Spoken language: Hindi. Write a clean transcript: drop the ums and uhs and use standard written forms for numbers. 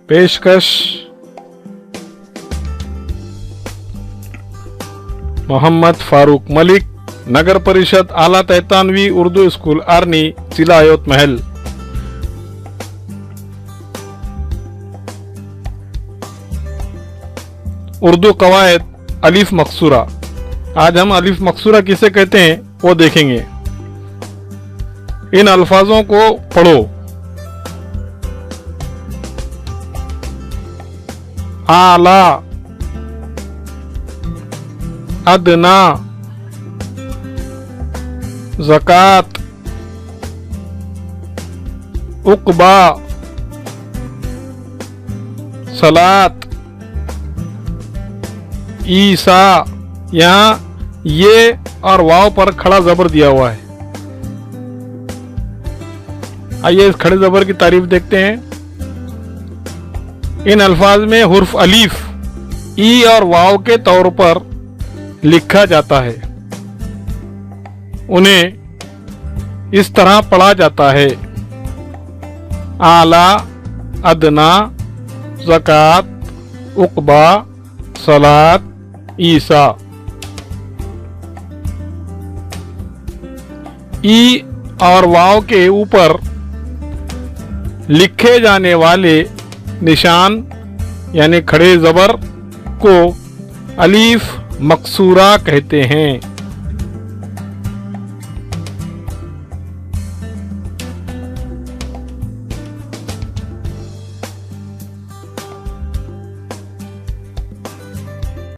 पेशकश, मोहम्मद फारूक मलिक, नगर परिषद आला तहतानवी उर्दू स्कूल आर्नी, जिला अयोध्या महल। उर्दू कवायद अलिफ मकसूरा। आज हम अलिफ मकसूरा किसे कहते हैं वो देखेंगे। इन अल्फाजों को पढ़ो। आला, अदना, ज़कात, उक़बा, सलात, ईसा। यहाँ ये और वाव पर खड़ा जबर दिया हुआ है। आइए इस खड़े जबर की तारीफ देखते हैं। इन अल्फाज में हुर्फ अलीफ ई और वाव के तौर पर लिखा जाता है। उन्हें इस तरह पढ़ा जाता है: आला, अदना, ज़कात, उक़बा, सलात, ईसा। ई और वाव के ऊपर लिखे जाने वाले निशान यानी खड़े जबर को अलीफ मकसूरा कहते हैं।